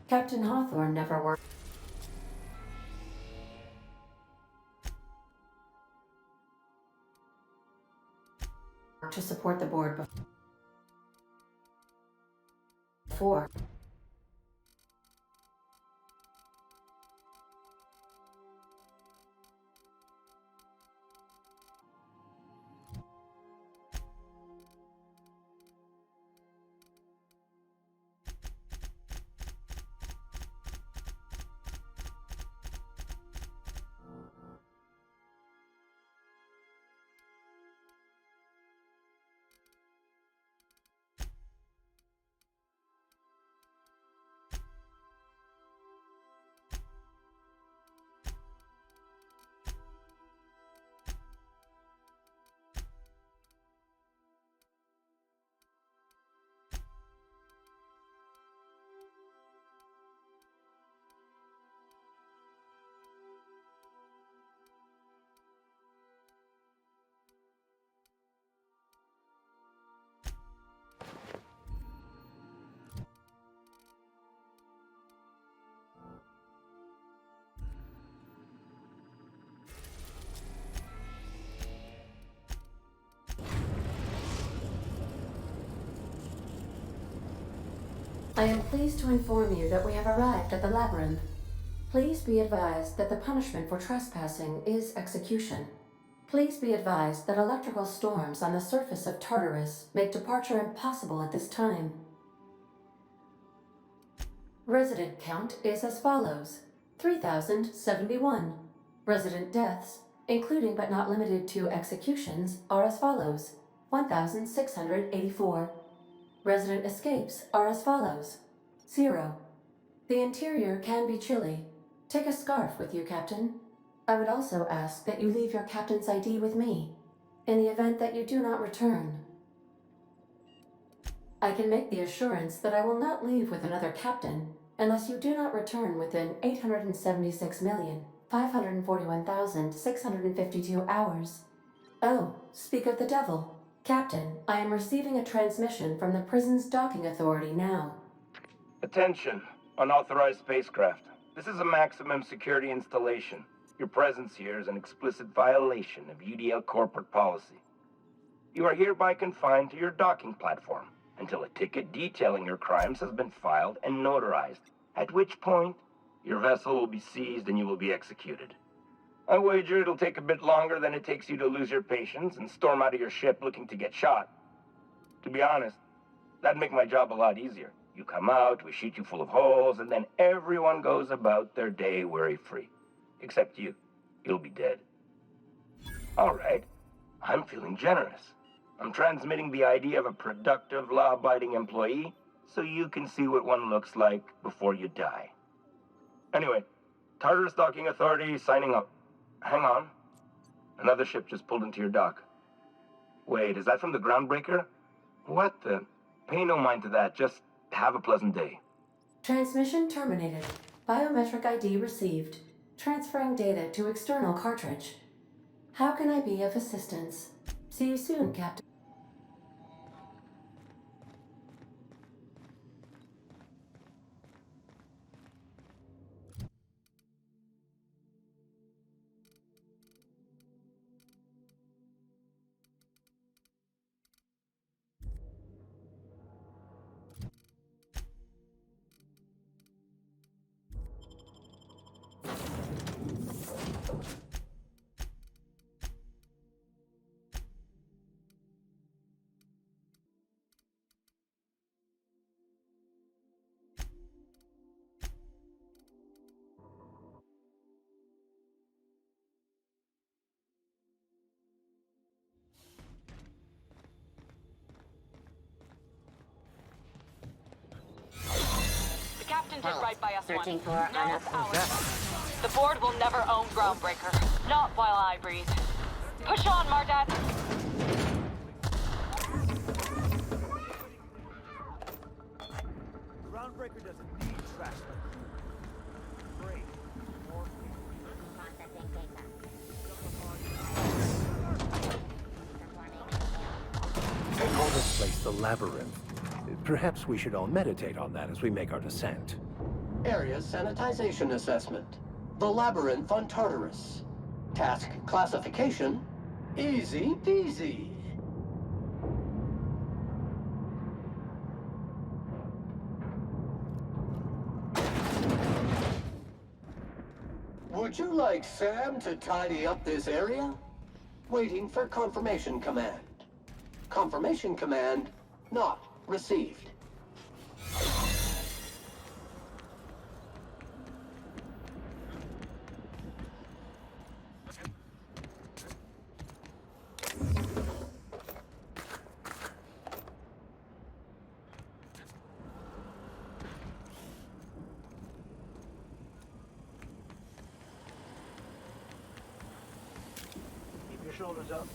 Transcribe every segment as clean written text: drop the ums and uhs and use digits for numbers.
Captain Hawthorne never worked to support the board before. I am pleased to inform you that we have arrived at the labyrinth. Please be advised that the punishment for trespassing is execution. Please be advised that electrical storms on the surface of Tartarus make departure impossible at this time. Resident count is as follows: 3,071. Resident deaths, including but not limited to executions, are as follows: 1,684. Resident escapes are as follows: 0. The interior can be chilly. Take a scarf with you, Captain. I would also ask that you leave your captain's ID with me, in the event that you do not return. I can make the assurance that I will not leave with another captain unless you do not return within 876,541,652 hours. Oh, speak of the devil. Captain, I am receiving a transmission from the prison's docking authority now. Attention, unauthorized spacecraft. This is a maximum security installation. Your presence here is an explicit violation of UDL corporate policy. You are hereby confined to your docking platform until a ticket detailing your crimes has been filed and notarized, at which point your vessel will be seized and you will be executed. I wager it'll take a bit longer than it takes you to lose your patience and storm out of your ship looking to get shot. To be honest, that'd make my job a lot easier. You come out, we shoot you full of holes, and then everyone goes about their day worry-free. Except you. You'll be dead. All right. I'm feeling generous. I'm transmitting the idea of a productive, law-abiding employee so you can see what one looks like before you die. Anyway, Tartarus Docking Authority signing up. Hang on. Another ship just pulled into your dock. Wait, is that from the groundbreaker? What the? Pay no mind to that. Just have a pleasant day. Transmission terminated. Biometric ID received. Transferring data to external cartridge. How can I be of assistance? See you soon, Captain. Captain did right by us Searching once. for Now it's ours. The board will never own Groundbreaker. Not while I breathe. Push on, Mardat. Groundbreaker doesn't need trash like you. Great. They call this place the Labyrinth. Perhaps we should all meditate on that as we make our descent. Area sanitization assessment. The labyrinth on Tartarus. Task classification. Easy peasy. Would you like Sam to tidy up this area? Waiting for confirmation command. Confirmation command not received. Keep your shoulders up.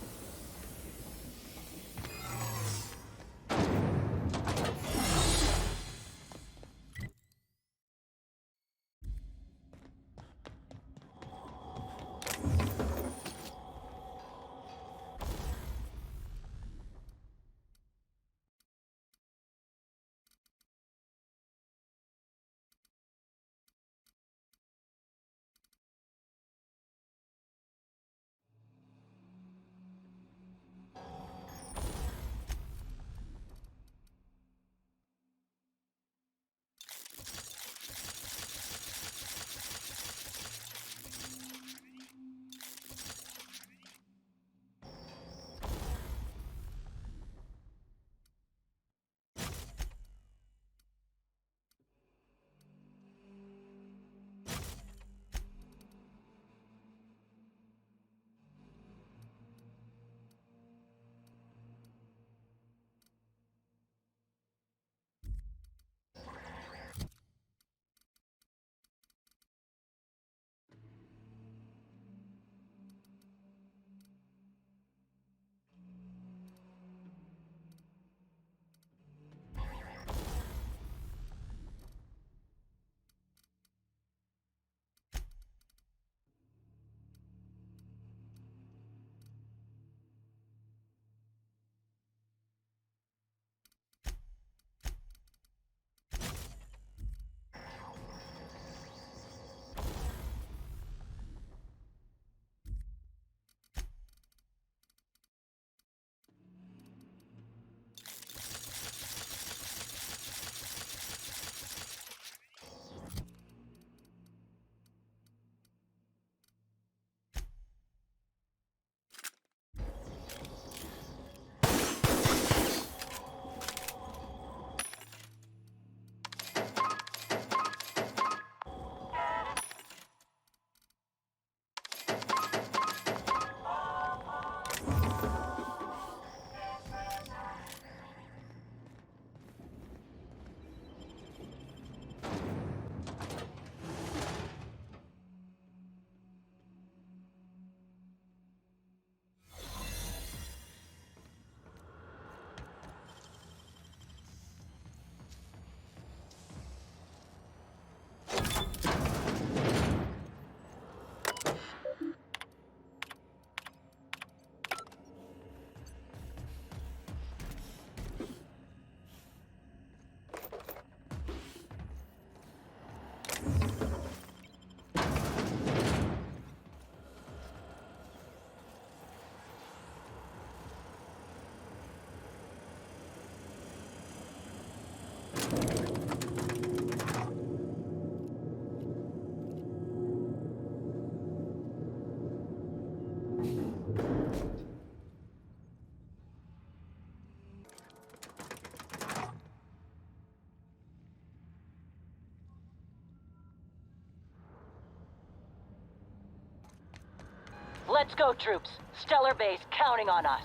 Let's go, troops. Stellar Base counting on us.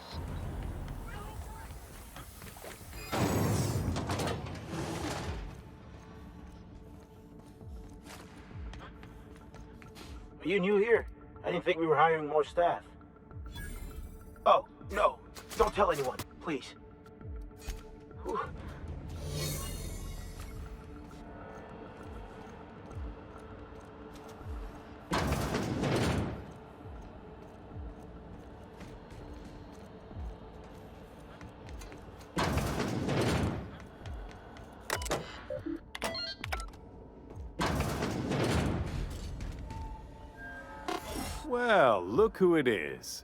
Are you new here? I didn't think we were hiring more staff. Oh, no. Don't tell anyone, please. Whew. Well, look who it is.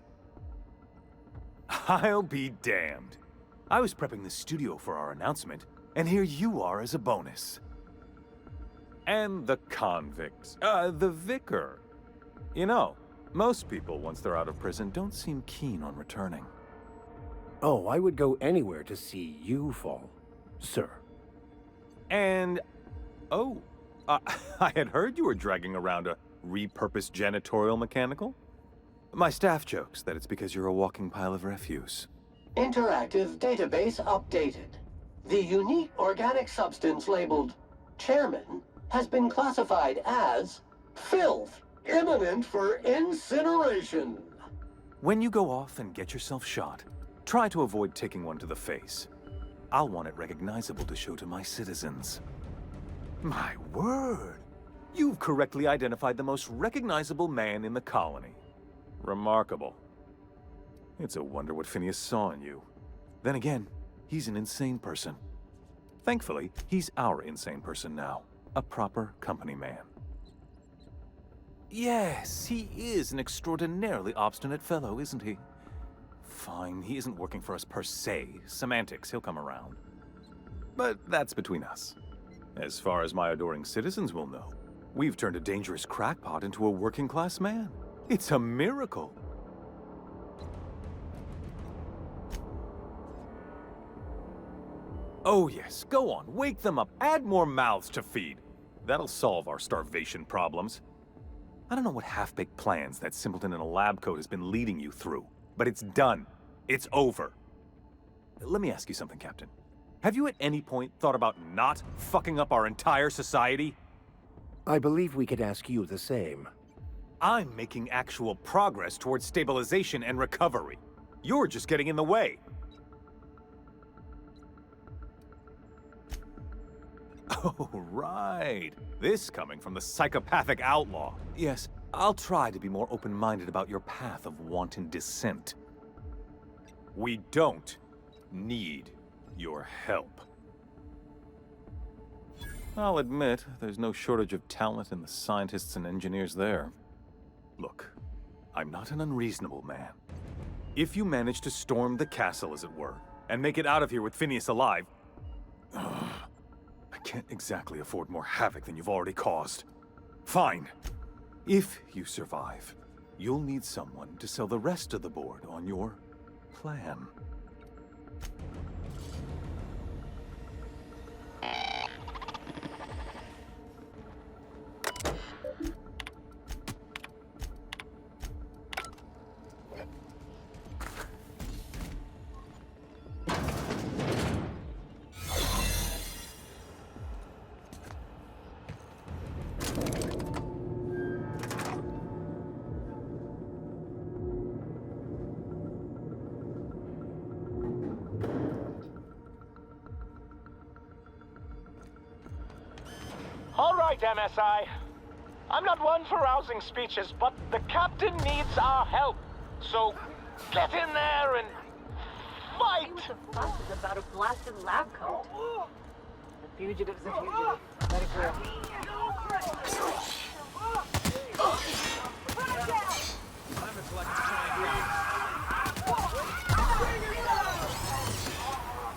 I'll be damned. I was prepping the studio for our announcement, and here you are as a bonus. And the convict. The vicar. You know, most people, once they're out of prison, don't seem keen on returning. Oh, I would go anywhere to see you fall, sir. And... oh, I had heard you were dragging around a repurposed janitorial mechanical? My staff jokes that it's because you're a walking pile of refuse. Interactive database updated. The unique organic substance labeled Chairman has been classified as filth, imminent for incineration. When you go off and get yourself shot, try to avoid taking one to the face. I'll want it recognizable to show to my citizens. My word! You've correctly identified the most recognizable man in the colony. Remarkable. It's a wonder what Phineas saw in you. Then again, he's an insane person. Thankfully, he's our insane person now. A proper company man. Yes, he is an extraordinarily obstinate fellow, isn't he? Fine, he isn't working for us per se. Semantics, he'll come around. But that's between us. As far as my adoring citizens will know, we've turned a dangerous crackpot into a working-class man. It's a miracle. Oh yes, go on, wake them up, add more mouths to feed. That'll solve our starvation problems. I don't know what half-baked plans that simpleton in a lab coat has been leading you through, but it's done. It's over. Let me ask you something, Captain. Have you at any point thought about not fucking up our entire society? I believe we could ask you the same. I'm making actual progress towards stabilization and recovery. You're just getting in the way. Oh, right. This coming from the psychopathic outlaw. Yes, I'll try to be more open-minded about your path of wanton descent. We don't need your help. I'll admit, there's no shortage of talent in the scientists and engineers there. Look, I'm not an unreasonable man. If you manage to storm the castle, as it were, and make it out of here with Phineas alive, I can't exactly afford more havoc than you've already caused. Fine. If you survive, you'll need someone to sell the rest of the board on your plan. All right, MSI. I'm not one for rousing speeches, but the captain needs our help. So, get in there and fight! What the fuss is about a blasted lab coat? The fugitive's a fugitive. Let it go.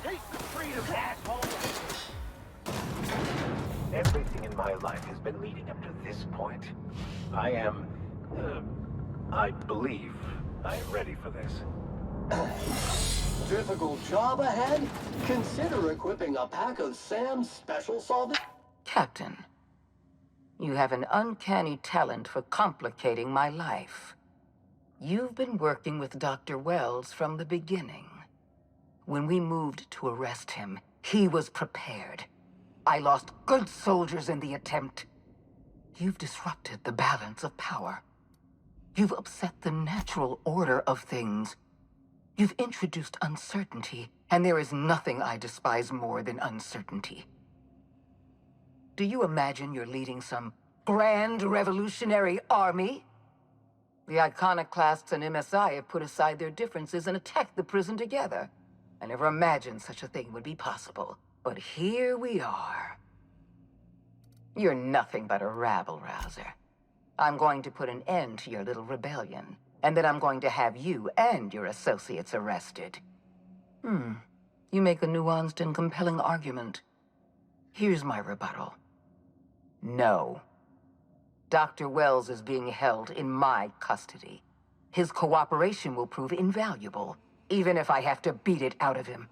Take the freedom, asshole! Everything in my life has been leading up to this point. I believe I am ready for this. Difficult job ahead? Consider equipping a pack of Sam's special solvent. Captain, you have an uncanny talent for complicating my life. You've been working with Dr. Wells from the beginning. When we moved to arrest him, he was prepared. I lost good soldiers in the attempt. You've disrupted the balance of power. You've upset the natural order of things. You've introduced uncertainty, and there is nothing I despise more than uncertainty. Do you imagine you're leading some grand revolutionary army? The iconoclasts and MSI have put aside their differences and attacked the prison together. I never imagined such a thing would be possible. But here we are. You're nothing but a rabble-rouser. I'm going to put an end to your little rebellion, and then I'm going to have you and your associates arrested. You make a nuanced and compelling argument. Here's my rebuttal. No. Dr. Wells is being held in my custody. His cooperation will prove invaluable, even if I have to beat it out of him.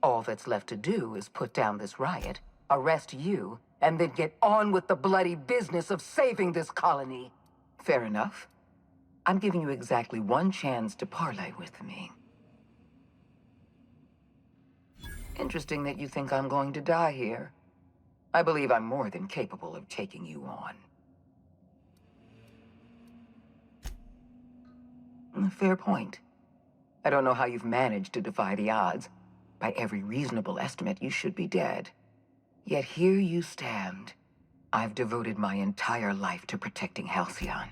All that's left to do is put down this riot, arrest you, and then get on with the bloody business of saving this colony. Fair enough. I'm giving you exactly one chance to parley with me. Interesting that you think I'm going to die here. I believe I'm more than capable of taking you on. Fair point. I don't know how you've managed to defy the odds. By every reasonable estimate, you should be dead. Yet here you stand. I've devoted my entire life to protecting Halcyon.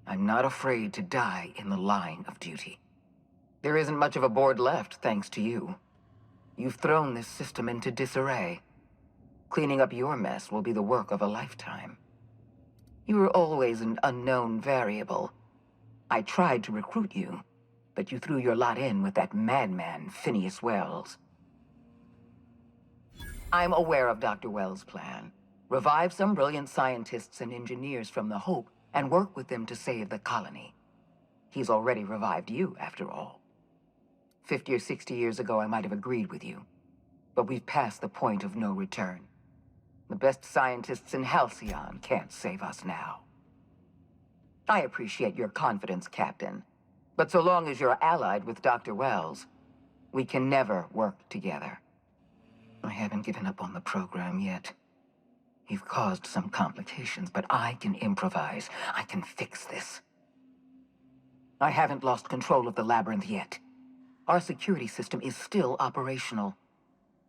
I'm not afraid to die in the line of duty. There isn't much of a board left, thanks to you. You've thrown this system into disarray. Cleaning up your mess will be the work of a lifetime. You were always an unknown variable. I tried to recruit you, but you threw your lot in with that madman, Phineas Wells. I'm aware of Dr. Wells' plan. Revive some brilliant scientists and engineers from the Hope and work with them to save the colony. He's already revived you, after all. 50 or 60 years ago, I might have agreed with you, but we've passed the point of no return. The best scientists in Halcyon can't save us now. I appreciate your confidence, Captain, but so long as you're allied with Dr. Wells, we can never work together. I haven't given up on the program yet. You've caused some complications, but I can improvise. I can fix this. I haven't lost control of the labyrinth yet. Our security system is still operational.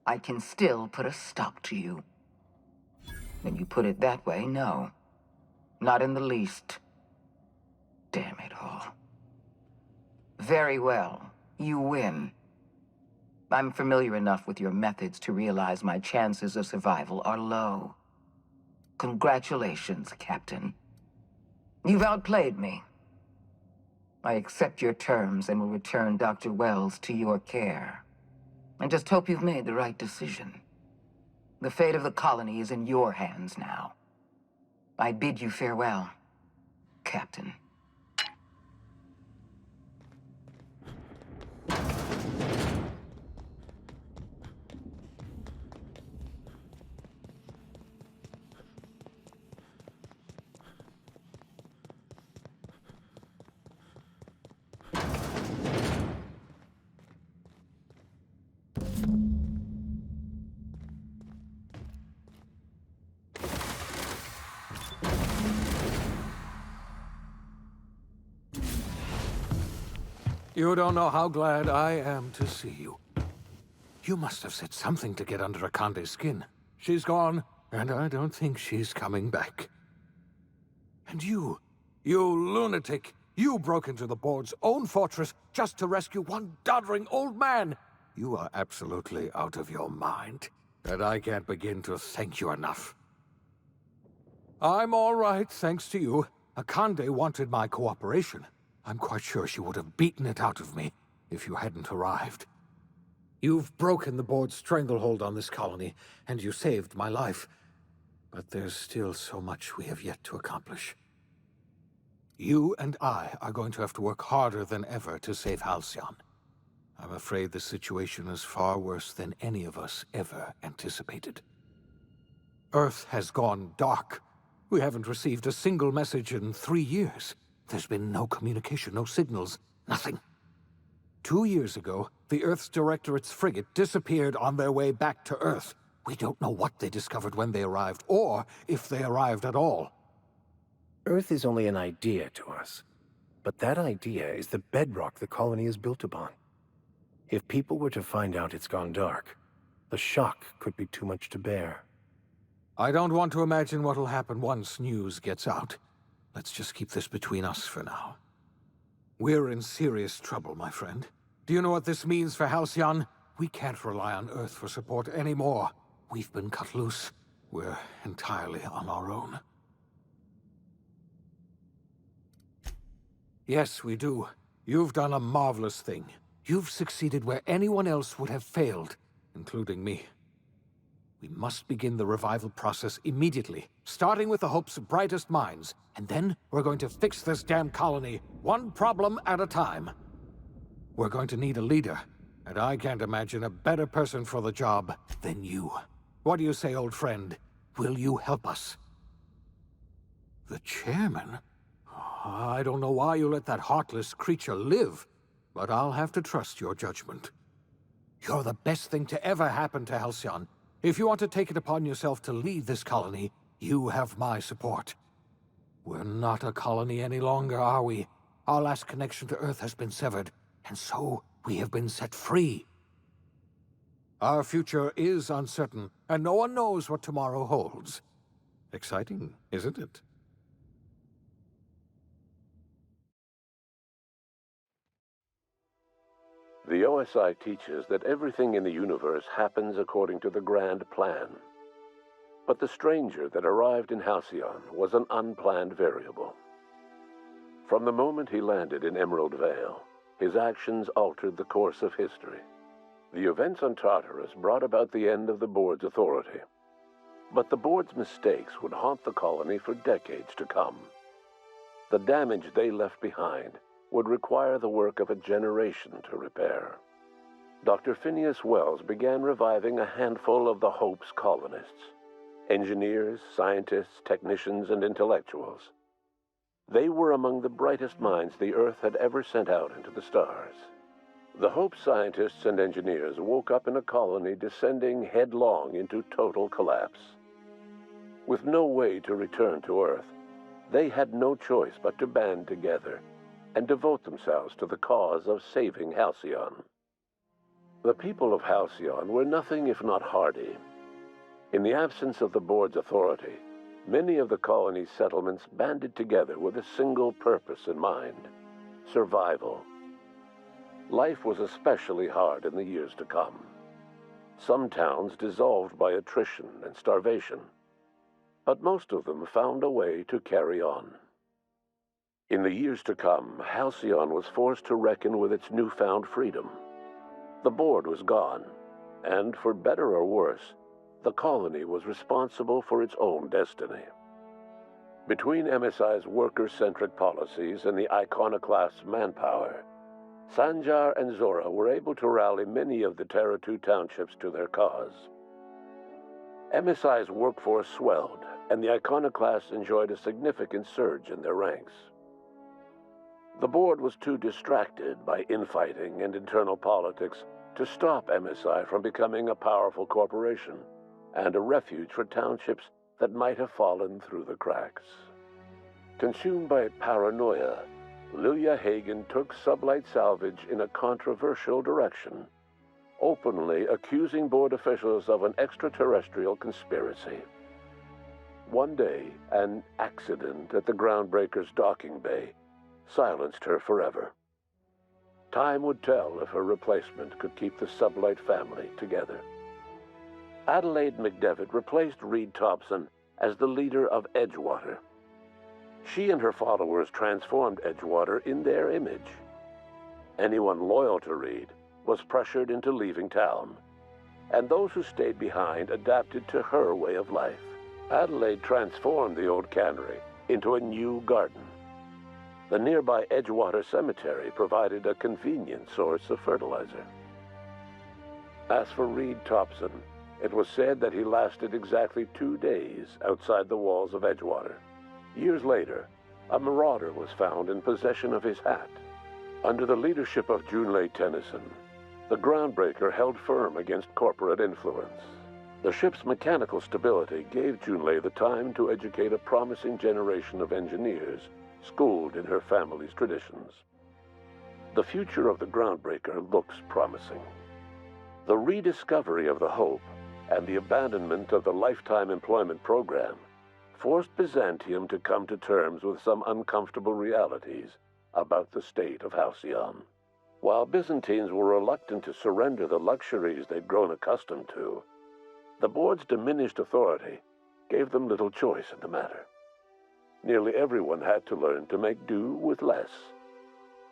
I can still put a stop to you. When you put it that way, no. Not in the least. Damn it all. Very well. You win. I'm familiar enough with your methods to realize my chances of survival are low. Congratulations, Captain. You've outplayed me. I accept your terms and will return Dr. Wells to your care. I just hope you've made the right decision. The fate of the colony is in your hands now. I bid you farewell, Captain. You don't know how glad I am to see you. You must have said something to get under Akande's skin. She's gone, and I don't think she's coming back. And you lunatic, you broke into the board's own fortress just to rescue one doddering old man. You are absolutely out of your mind, and I can't begin to thank you enough. I'm all right, thanks to you. Akande wanted my cooperation. I'm quite sure she would have beaten it out of me if you hadn't arrived. You've broken the board's stranglehold on this colony, and you saved my life. But there's still so much we have yet to accomplish. You and I are going to have to work harder than ever to save Halcyon. I'm afraid the situation is far worse than any of us ever anticipated. Earth has gone dark. We haven't received a single message in 3 years. There's been no communication, no signals, nothing. 2 years ago, the Earth's Directorate's frigate disappeared on their way back to Earth. We don't know what they discovered when they arrived, or if they arrived at all. Earth is only an idea to us. But that idea is the bedrock the colony is built upon. If people were to find out it's gone dark, the shock could be too much to bear. I don't want to imagine what'll happen once news gets out. Let's just keep this between us for now. We're in serious trouble, my friend. Do you know what this means for Halcyon? We can't rely on Earth for support anymore. We've been cut loose. We're entirely on our own. Yes, we do. You've done a marvelous thing. You've succeeded where anyone else would have failed, including me. We must begin the revival process immediately, starting with the Hope's brightest minds, and then we're going to fix this damn colony, one problem at a time. We're going to need a leader, and I can't imagine a better person for the job than you. What do you say, old friend? Will you help us? The chairman? I don't know why you let that heartless creature live, but I'll have to trust your judgment. You're the best thing to ever happen to Halcyon. If you want to take it upon yourself to lead this colony, you have my support. We're not a colony any longer, are we? Our last connection to Earth has been severed, and so we have been set free. Our future is uncertain, and no one knows what tomorrow holds. Exciting, isn't it? The OSI teaches that everything in the universe happens according to the grand plan. But the stranger that arrived in Halcyon was an unplanned variable. From the moment he landed in Emerald Vale, his actions altered the course of history. The events on Tartarus brought about the end of the board's authority. But the board's mistakes would haunt the colony for decades to come. The damage they left behind would require the work of a generation to repair. Dr. Phineas Wells began reviving a handful of the Hope's colonists. Engineers, scientists, technicians, and intellectuals. They were among the brightest minds the Earth had ever sent out into the stars. The Hope scientists and engineers woke up in a colony descending headlong into total collapse. With no way to return to Earth, they had no choice but to band together and devote themselves to the cause of saving Halcyon. The people of Halcyon were nothing if not hardy. In the absence of the board's authority, many of the colony's settlements banded together with a single purpose in mind: survival. Life was especially hard in the years to come. Some towns dissolved by attrition and starvation, but most of them found a way to carry on. In the years to come, Halcyon was forced to reckon with its newfound freedom. The board was gone, and for better or worse, the colony was responsible for its own destiny. Between MSI's worker-centric policies and the iconoclast's manpower, Sanjar and Zora were able to rally many of the Terra 2 townships to their cause. MSI's workforce swelled, and the iconoclasts enjoyed a significant surge in their ranks. The board was too distracted by infighting and internal politics to stop MSI from becoming a powerful corporation and a refuge for townships that might have fallen through the cracks. Consumed by paranoia, Lilia Hagen took Sublight Salvage in a controversial direction, openly accusing board officials of an extraterrestrial conspiracy. One day, an accident at the Groundbreaker's docking bay silenced her forever. Time would tell if her replacement could keep the Sublight family together. Adelaide McDevitt replaced Reed Thompson as the leader of Edgewater. She and her followers transformed Edgewater in their image. Anyone loyal to Reed was pressured into leaving town, and those who stayed behind adapted to her way of life. Adelaide transformed the old cannery into a new garden. The nearby Edgewater Cemetery provided a convenient source of fertilizer. As for Reed Thompson, it was said that he lasted exactly 2 days outside the walls of Edgewater. Years later, a marauder was found in possession of his hat. Under the leadership of Junlei Tennyson, the Groundbreaker held firm against corporate influence. The ship's mechanical stability gave Junlei the time to educate a promising generation of engineers schooled in her family's traditions. The future of the Groundbreaker looks promising. The rediscovery of the Hope and the abandonment of the lifetime employment program forced Byzantium to come to terms with some uncomfortable realities about the state of Halcyon. While Byzantines were reluctant to surrender the luxuries they'd grown accustomed to, the board's diminished authority gave them little choice in the matter. Nearly everyone had to learn to make do with less.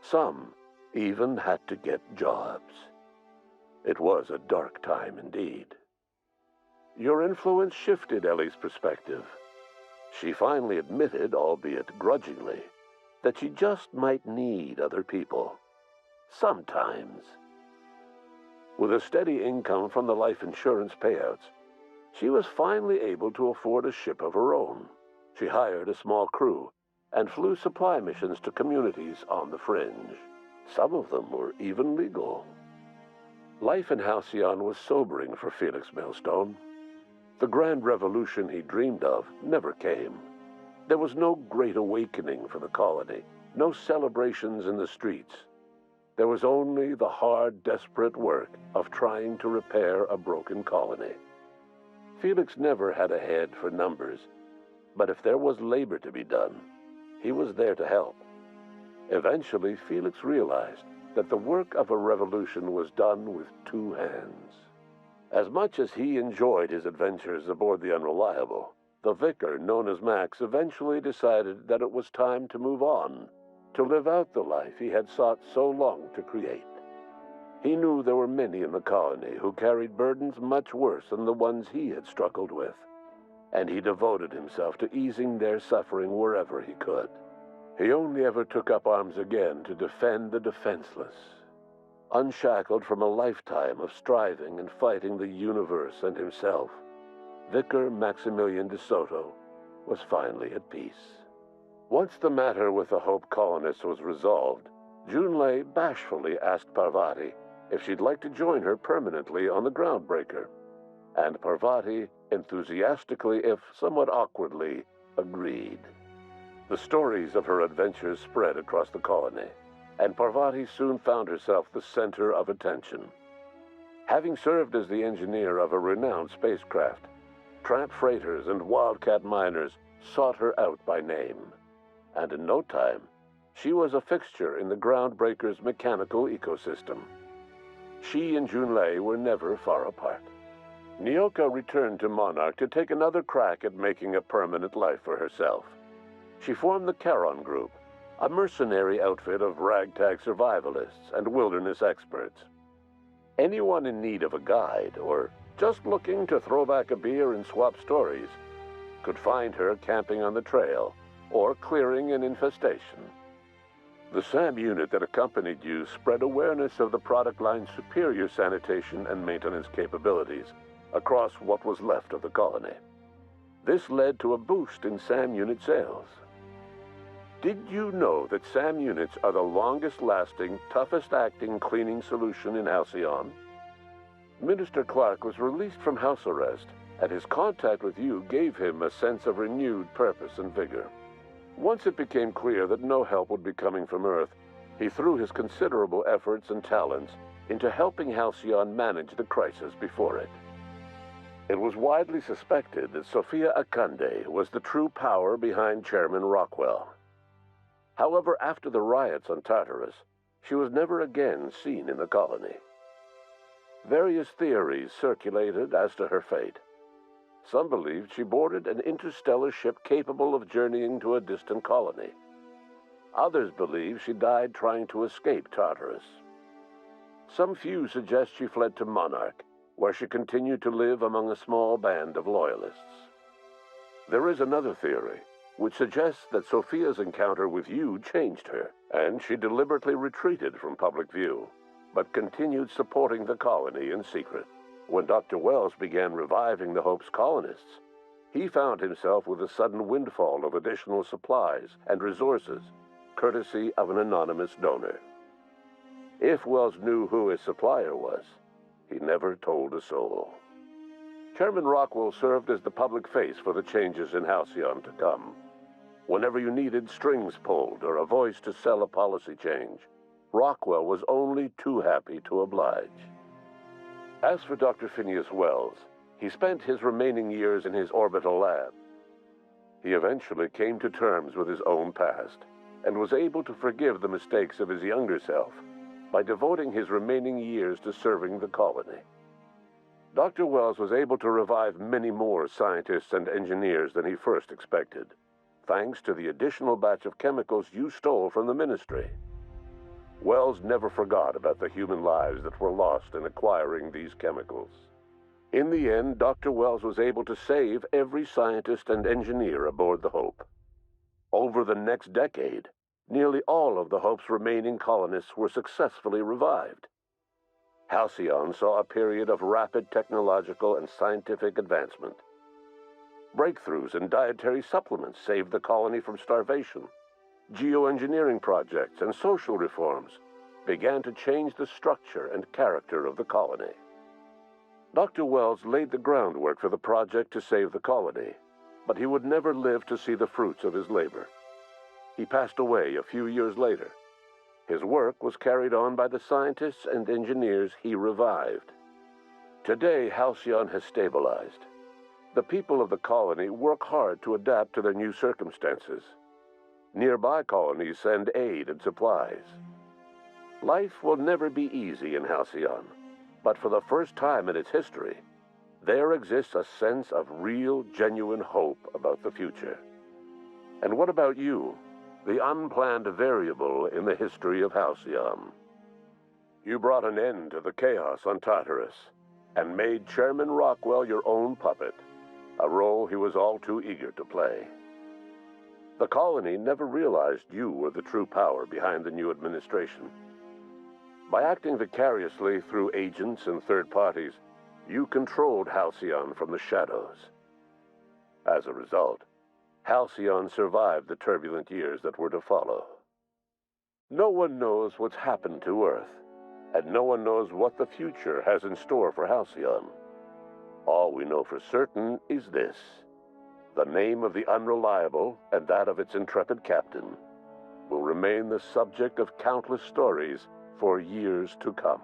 Some even had to get jobs. It was a dark time indeed. Your influence shifted Ellie's perspective. She finally admitted, albeit grudgingly, that she just might need other people. Sometimes. With a steady income from the life insurance payouts, she was finally able to afford a ship of her own. She hired a small crew and flew supply missions to communities on the fringe. Some of them were even legal. Life in Halcyon was sobering for Felix Millstone. The grand revolution he dreamed of never came. There was no great awakening for the colony, no celebrations in the streets. There was only the hard, desperate work of trying to repair a broken colony. Felix never had a head for numbers, but if there was labor to be done, he was there to help. Eventually, Felix realized that the work of a revolution was done with two hands. As much as he enjoyed his adventures aboard the Unreliable, the vicar, known as Max, eventually decided that it was time to move on, to live out the life he had sought so long to create. He knew there were many in the colony who carried burdens much worse than the ones he had struggled with, and he devoted himself to easing their suffering wherever he could. He only ever took up arms again to defend the defenseless. Unshackled from a lifetime of striving and fighting the universe and himself, Vicar Maximilian de Soto was finally at peace. Once the matter with the Hope colonists was resolved, Junlei bashfully asked Parvati if she'd like to join her permanently on the Groundbreaker, and Parvati enthusiastically, if somewhat awkwardly, agreed. The stories of her adventures spread across the colony, and Parvati soon found herself the center of attention. Having served as the engineer of a renowned spacecraft, tramp freighters and wildcat miners sought her out by name, and in no time, she was a fixture in the Groundbreaker's mechanical ecosystem. She and Junlei were never far apart. Nyoka returned to Monarch to take another crack at making a permanent life for herself. She formed the Charon Group, a mercenary outfit of ragtag survivalists and wilderness experts. Anyone in need of a guide, or just looking to throw back a beer and swap stories, could find her camping on the trail or clearing an infestation. The SAM unit that accompanied you spread awareness of the product line's superior sanitation and maintenance capabilities across what was left of the colony. This led to a boost in SAM unit sales. Did you know that SAM units are the longest-lasting, toughest-acting cleaning solution in Halcyon? Minister Clark was released from house arrest, and his contact with you gave him a sense of renewed purpose and vigor. Once it became clear that no help would be coming from Earth, he threw his considerable efforts and talents into helping Halcyon manage the crisis before it. It was widely suspected that Sophia Akande was the true power behind Chairman Rockwell. However, after the riots on Tartarus, she was never again seen in the colony. Various theories circulated as to her fate. Some believed she boarded an interstellar ship capable of journeying to a distant colony. Others believed she died trying to escape Tartarus. Some few suggest she fled to Monarch, where she continued to live among a small band of loyalists. There is another theory, which suggests that Sophia's encounter with you changed her, and she deliberately retreated from public view, but continued supporting the colony in secret. When Dr. Wells began reviving the Hope's colonists, he found himself with a sudden windfall of additional supplies and resources, courtesy of an anonymous donor. If Wells knew who his supplier was, he never told a soul. Chairman Rockwell served as the public face for the changes in Halcyon to come. Whenever you needed strings pulled or a voice to sell a policy change, Rockwell was only too happy to oblige. As for Dr. Phineas Wells, he spent his remaining years in his orbital lab. He eventually came to terms with his own past and was able to forgive the mistakes of his younger self by devoting his remaining years to serving the colony. Dr. Wells was able to revive many more scientists and engineers than he first expected, thanks to the additional batch of chemicals you stole from the Ministry. Wells never forgot about the human lives that were lost in acquiring these chemicals. In the end, Dr. Wells was able to save every scientist and engineer aboard the Hope. Over the next decade, nearly all of the Hope's remaining colonists were successfully revived. Halcyon saw a period of rapid technological and scientific advancement. Breakthroughs in dietary supplements saved the colony from starvation. Geoengineering projects and social reforms began to change the structure and character of the colony. Dr. Wells laid the groundwork for the project to save the colony, but he would never live to see the fruits of his labor. He passed away a few years later. His work was carried on by the scientists and engineers he revived. Today, Halcyon has stabilized. The people of the colony work hard to adapt to their new circumstances. Nearby colonies send aid and supplies. Life will never be easy in Halcyon, but for the first time in its history, there exists a sense of real, genuine hope about the future. And what about you, the unplanned variable in the history of Halcyon? You brought an end to the chaos on Tartarus and made Chairman Rockwell your own puppet, a role he was all too eager to play. The colony never realized you were the true power behind the new administration. By acting vicariously through agents and third parties, you controlled Halcyon from the shadows. As a result, Halcyon survived the turbulent years that were to follow. No one knows what's happened to Earth, and no one knows what the future has in store for Halcyon. All we know for certain is this: the name of the Unreliable and that of its intrepid captain will remain the subject of countless stories for years to come.